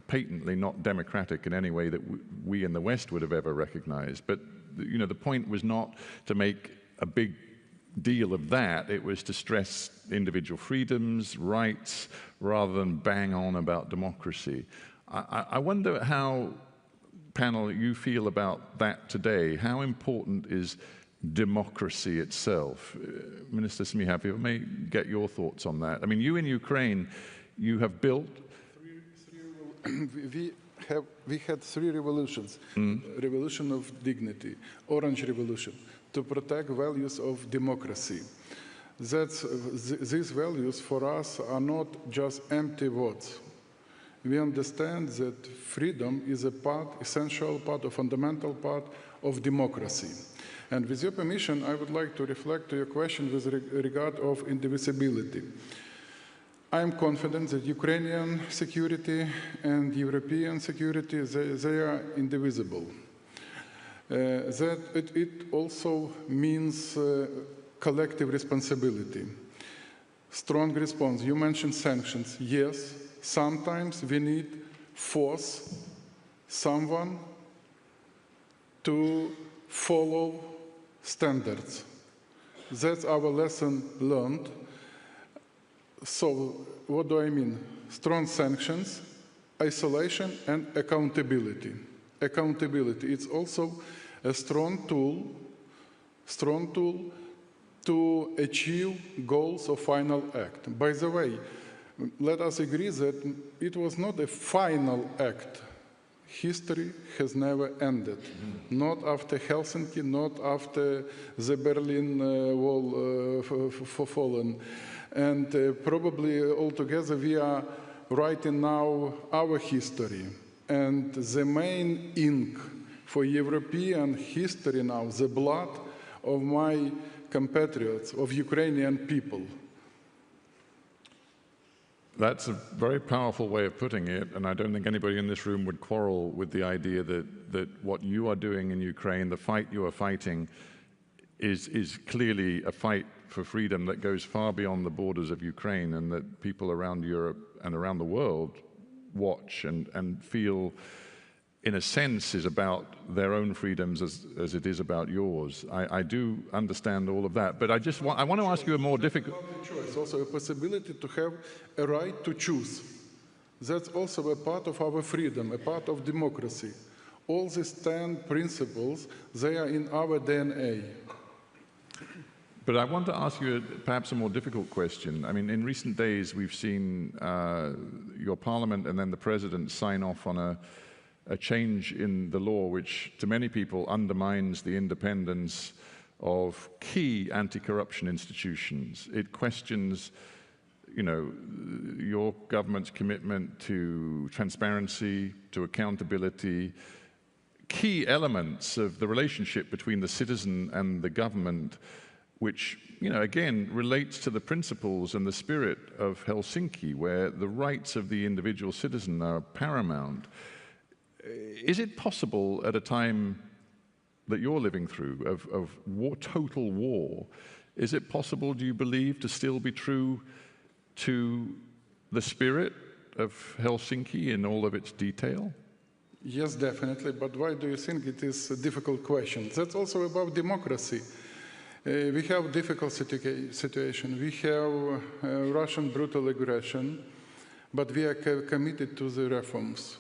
patently not democratic in any way that we in the West would have ever recognized. But you know, the point was not to make a big deal of that. It was to stress individual freedoms, rights, rather than bang on about democracy. I wonder how, panel, you feel about that today. How important is democracy itself? Minister Smyha, if I may get your thoughts on that. I mean, you in Ukraine, you have built... We had three revolutions. Revolution of dignity, Orange Revolution, to protect values of democracy. These values for us are not just empty words. We understand that freedom is a essential part, a fundamental part of democracy. And with your permission, I would like to reflect to your question with regard of indivisibility. I am confident that Ukrainian security and European security, they are indivisible. That it also means collective responsibility, strong response. You mentioned sanctions. Yes, sometimes we need force someone to follow standards. That's our lesson learned. So what do I mean? Strong sanctions, isolation, and accountability. Accountability, it's also a strong tool to achieve goals of Final Act. By the way, let us agree that it was not a final act. History has never ended. Not after Helsinki, not after the Berlin Wall fallen. And probably altogether we are writing now our history. And the main ink for European history now, the blood of my compatriots, of Ukrainian people. That's a very powerful way of putting it, and I don't think anybody in this room would quarrel with the idea that what you are doing in Ukraine, the fight you are fighting, is clearly a fight for freedom that goes far beyond the borders of Ukraine, and that people around Europe and around the world watch and feel, in a sense, is about their own freedoms as it is about yours. I do understand all of that, but I want to ask you a more difficult... Choice, also a possibility to have a right to choose. That's also a part of our freedom, a part of democracy. All these 10 principles, they are in our DNA. But I want to ask you perhaps a more difficult question. I mean, in recent days, we've seen your parliament and then the president sign off on a change in the law which, to many people, undermines the independence of key anti-corruption institutions. It questions, you know, your government's commitment to transparency, to accountability, key elements of the relationship between the citizen and the government, which, you know, again, relates to the principles and the spirit of Helsinki, where the rights of the individual citizen are paramount. is it possible at a time that you're living through of war, total war, is it possible, do you believe, to still be true to the spirit of Helsinki in all of its detail? Yes, definitely. But why do you think it is a difficult question? That's also about democracy. We have difficult situation. We have Russian brutal aggression, but we are committed to the reforms.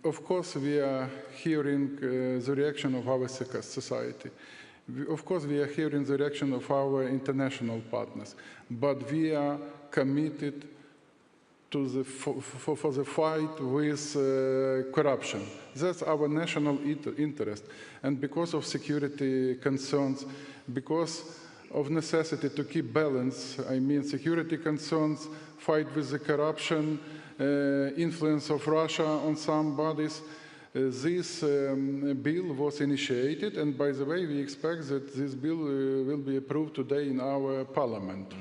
Of course, we are hearing the reaction of our society. Of course, we are hearing the reaction of our international partners, but we are committed to for the fight with corruption. That's our national interest. And because of security concerns, because of necessity to keep balance, I mean security concerns, fight with the corruption, influence of Russia on some bodies, this bill was initiated, and by the way, we expect that this bill will be approved today in our parliament.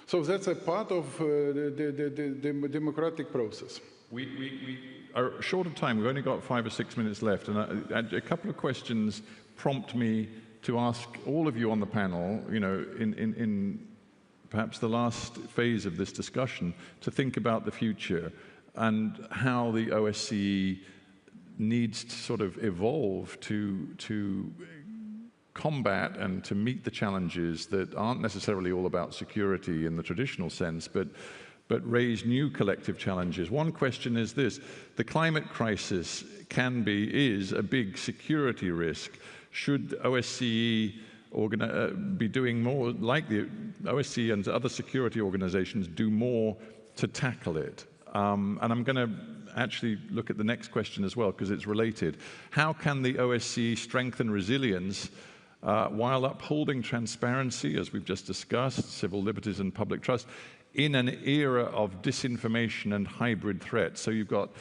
So that's a part of the democratic process. We are short of time. We've only got 5 or 6 minutes left, and a couple of questions prompt me to ask all of you on the panel, you know, in perhaps the last phase of this discussion, to think about the future and how the OSCE needs to sort of evolve to combat and to meet the challenges that aren't necessarily all about security in the traditional sense, but raise new collective challenges. One question is this: the climate crisis is a big security risk. Should OSCE be doing more, like the OSCE and other security organizations, do more to tackle it? And I'm going to actually look at the next question as well, because it's related. How can the OSCE strengthen resilience while upholding transparency, as we've just discussed, civil liberties and public trust, in an era of disinformation and hybrid threats? So you've got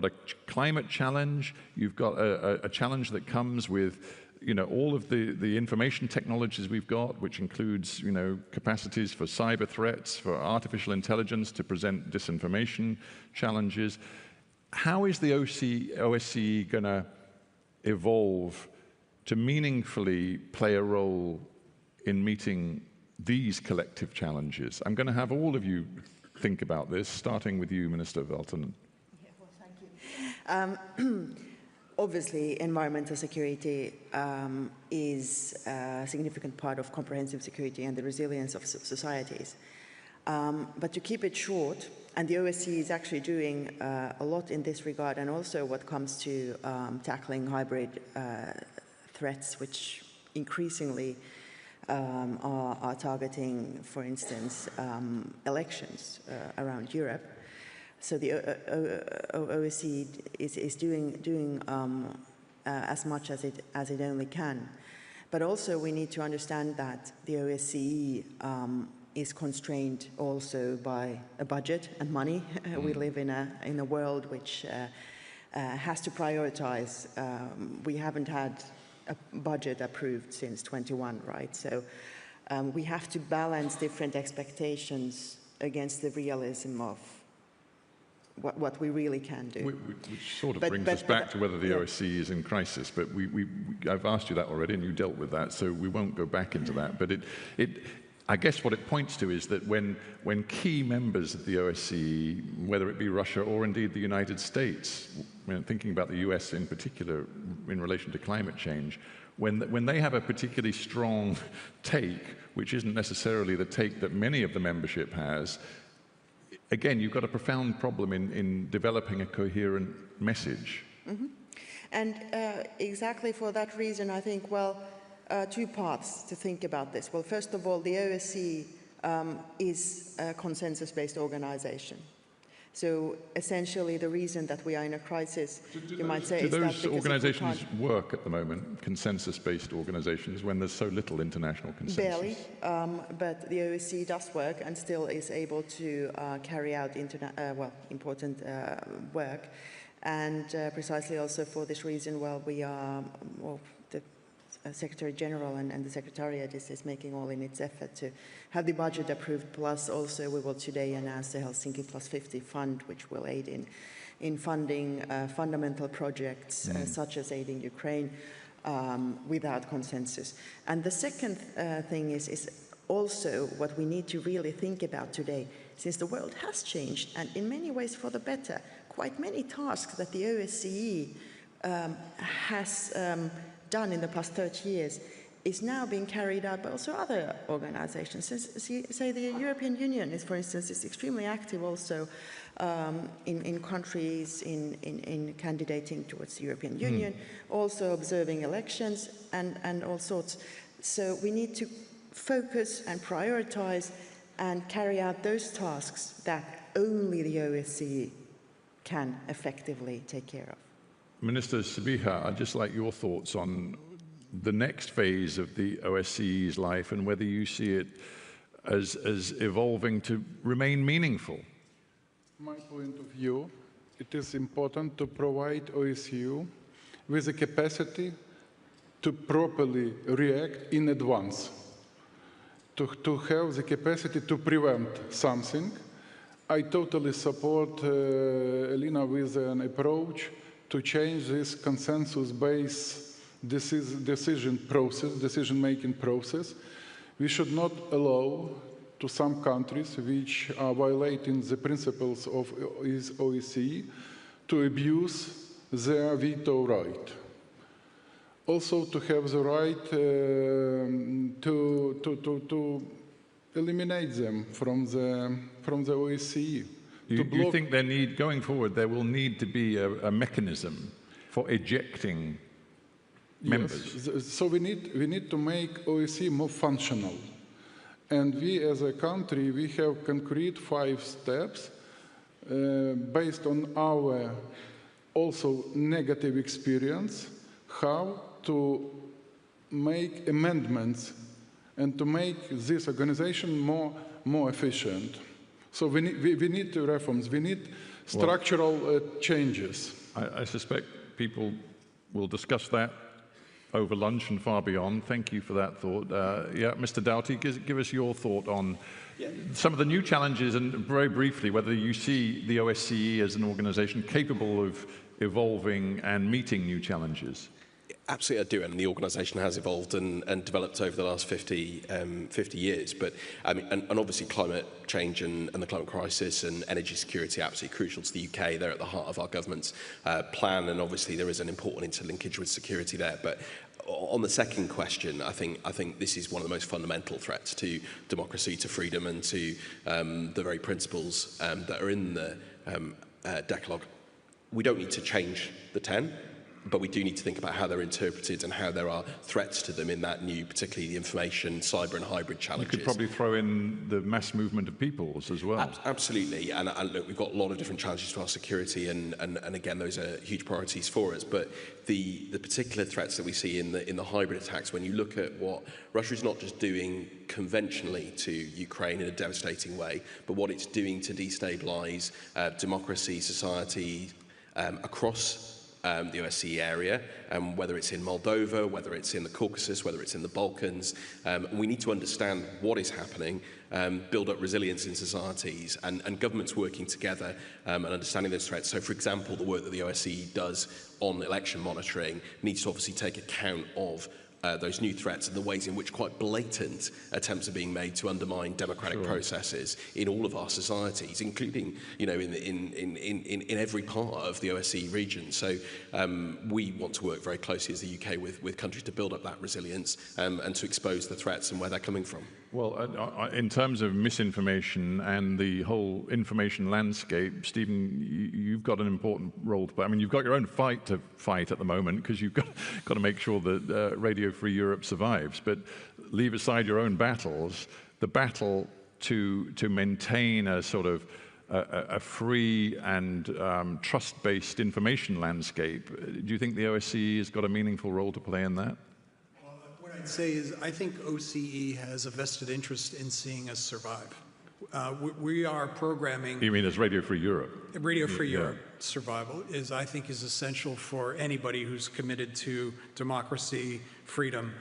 a climate challenge, you've got a challenge that comes with, you know, all of the information technologies we've got, which includes, you know, capacities for cyber threats, for artificial intelligence to present disinformation challenges. How is the OSCE going to evolve to meaningfully play a role in meeting these collective challenges? I'm going to have all of you think about this, starting with you, Minister Valtonen. Yeah, well, thank you. Obviously, environmental security is a significant part of comprehensive security and the resilience of societies. But to keep it short, and the OSCE is actually doing a lot in this regard, and also what comes to tackling hybrid threats, which increasingly are targeting, for instance, elections around Europe. So the OSCE is doing as much as it only can. But also we need to understand that the OSCE is constrained also by a budget and money. We live in a world which has to prioritize. We haven't had a budget approved since 21, right? So we have to balance different expectations against the realism of what we really can do. Which sort of brings us back to whether the OSCE is in crisis, but I've asked you that already and you dealt with that, so we won't go back into that. But I guess what it points to is that when key members of the OSCE, whether it be Russia or indeed the United States, thinking about the US in particular in relation to climate change, when they have a particularly strong take, which isn't necessarily the take that many of the membership has, again, you've got a profound problem in developing a coherent message. Mm-hmm. And exactly for that reason, I think, two paths to think about this. Well, first of all, the OSCE is a consensus-based organization. So essentially the reason that we are in a crisis, you might say, is that because those organizations work at the moment, consensus-based organizations, when there's so little international consensus? Barely, but the OSCE does work and still is able to carry out important work. And precisely also for this reason, we are, the Secretary General and the Secretariat is making all in its effort to have the budget approved, plus also we will today announce the Helsinki+50 fund, which will aid in in funding fundamental projects such as aiding Ukraine without consensus. And the second thing is also what we need to really think about today, since the world has changed, and in many ways for the better. Quite many tasks that the OSCE has done in the past 30 years is now being carried out by also other organizations. Say the European Union is, for instance, is extremely active also in countries in candidating towards the European Union, also observing elections and all sorts. So we need to focus and prioritize and carry out those tasks that only the OSCE can effectively take care of. Minister Sibiha, I'd just like your thoughts on the next phase of the OSCE's life and whether you see it as evolving to remain meaningful. My point of view, it is important to provide OSCE with the capacity to properly react in advance, to have the capacity to prevent something. I totally support Elena with an approach to change this consensus-based decision-making process. We should not allow to some countries which are violating the principles of OSCE to abuse their veto right. Also to have the right to eliminate them from the OSCE. You think going forward, there will need to be a mechanism for ejecting members? Yes. So we need to make OSCE more functional. And we as a country, we have concrete 5 steps based on our also negative experience, how to make amendments and to make this organization more efficient. So we need reforms, we need structural changes. I suspect people will discuss that over lunch and far beyond. Thank you for that thought. Yeah, Mr. Doughty, give us your thought on some of the new challenges and very briefly whether you see the OSCE as an organization capable of evolving and meeting new challenges. Absolutely, I do, and the organisation has evolved and developed over the last 50 years. But I mean, and obviously, climate change and the climate crisis and energy security are absolutely crucial to the UK. They're at the heart of our government's plan, and obviously there is an important interlinkage with security there. But on the second question, I think this is one of the most fundamental threats to democracy, to freedom, and to the very principles that are in the Decalogue. We don't need to change the 10. But we do need to think about how they're interpreted and how there are threats to them in that new, particularly the information, cyber and hybrid challenges. You could probably throw in the mass movement of peoples as well. Absolutely. And look, we've got a lot of different challenges to our security, and again, those are huge priorities for us. But the particular threats that we see in the hybrid attacks, when you look at what Russia is not just doing conventionally to Ukraine in a devastating way, but what it's doing to destabilise democracy, society across the OSCE area, whether it's in Moldova, whether it's in the Caucasus, whether it's in the Balkans. We need to understand what is happening, build up resilience in societies, and governments working together and understanding those threats. So, for example, the work that the OSCE does on election monitoring needs to obviously take account of those new threats and the ways in which quite blatant attempts are being made to undermine democratic processes in all of our societies, including, in every part of the OSCE region. So we want to work very closely as the UK with countries to build up that resilience and to expose the threats and where they're coming from. Well, in terms of misinformation and the whole information landscape, Stephen, you've got an important role to play. I mean, you've got your own fight to fight at the moment because you've got to make sure that Radio Free Europe survives. But leave aside your own battles, the battle to maintain a sort of a free and trust-based information landscape. Do you think the OSCE has got a meaningful role to play in that? I'd say is I think OSCE has a vested interest in seeing us survive. We are programming. You mean as Radio Free Europe? Radio Free Europe survival I think is essential for anybody who's committed to democracy, freedom.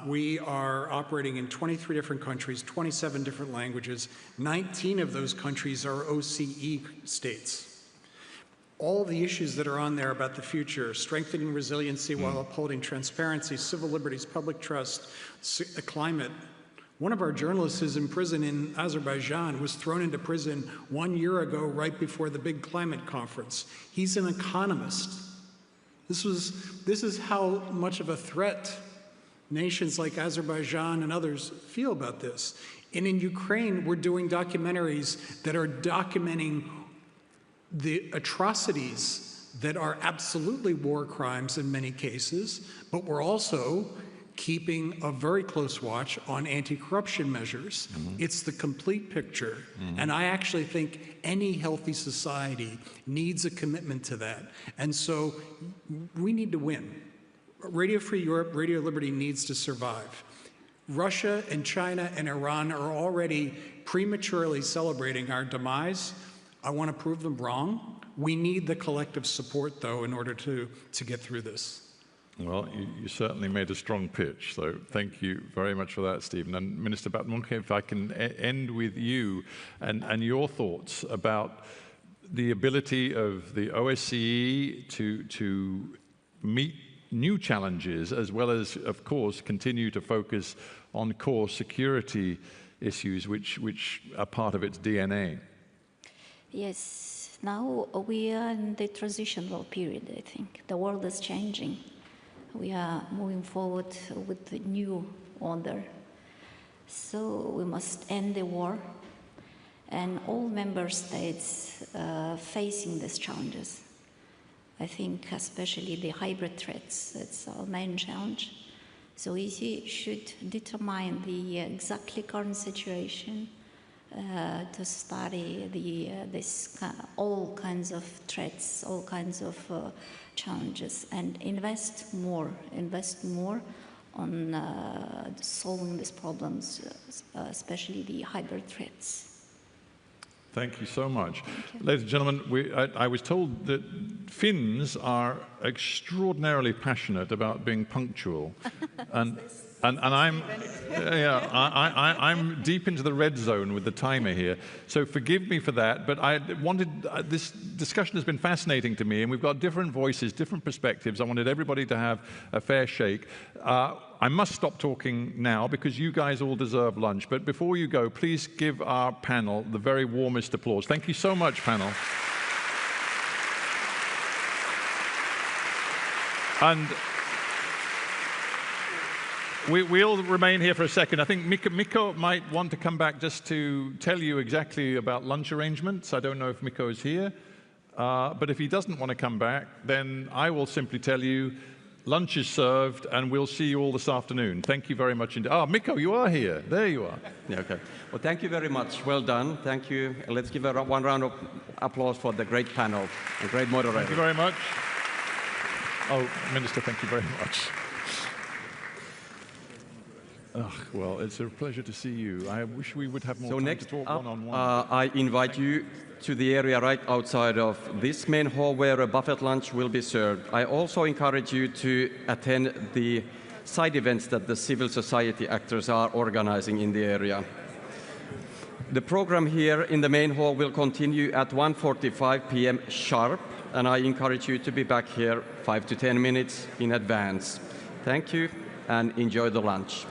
We are operating in 23 different countries, 27 different languages. 19 of those countries are OSCE states. all the issues that are on there about the future, strengthening resiliency while upholding transparency, civil liberties, public trust, climate. One of our journalists is in prison in Azerbaijan, was thrown into prison 1 year ago right before the big climate conference. He's an economist. This is how much of a threat nations like Azerbaijan and others feel about this. And in Ukraine, we're doing documentaries that are documenting the atrocities that are absolutely war crimes in many cases, but we're also keeping a very close watch on anti-corruption measures. It's the complete picture. And I actually think any healthy society needs a commitment to that. And so we need to win. Radio Free Europe, Radio Liberty needs to survive. Russia and China and Iran are already prematurely celebrating our demise. I want to prove them wrong. We need the collective support, though, in order to get through this. Well, you certainly made a strong pitch, so thank you very much for that, Stephen. And Minister Batmunke, if I can end with you and your thoughts about the ability of the OSCE to meet new challenges, as well as, of course, continue to focus on core security issues which are part of its DNA. Yes, now we are in the transitional period, I think. The world is changing. We are moving forward with the new order. So we must end the war, and all member states facing these challenges. I think especially the hybrid threats, that's our main challenge. So OSCE should determine the exactly current situation, to study all kinds of threats, all kinds of challenges, and invest more on solving these problems, especially the hybrid threats. Thank you so much. Ladies and gentlemen, I was told that Finns are extraordinarily passionate about being punctual. And I'm deep into the red zone with the timer here, so forgive me for that. But I wanted this discussion has been fascinating to me, and we've got different voices, different perspectives. I wanted everybody to have a fair shake. I must stop talking now because you guys all deserve lunch. But before you go, please give our panel the very warmest applause. Thank you so much, panel. And we'll remain here for a second. I think Mikko might want to come back just to tell you exactly about lunch arrangements. I don't know if Mikko is here, but if he doesn't want to come back, then I will simply tell you lunch is served, and we'll see you all this afternoon. Thank you very much indeed. Mikko, you are here. There you are. Yeah, okay. Well, thank you very much. Well done. Thank you. Let's give one round of applause for the great panel and great moderator. Thank you very much. Oh, Minister, thank you very much. Well, it's a pleasure to see you. I wish we would have more time to talk one-on-one. I invite you to the area right outside of this main hall where a buffet lunch will be served. I also encourage you to attend the side events that the civil society actors are organizing in the area. The program here in the main hall will continue at 1:45 p.m. sharp, and I encourage you to be back here 5 to 10 minutes in advance. Thank you, and enjoy the lunch.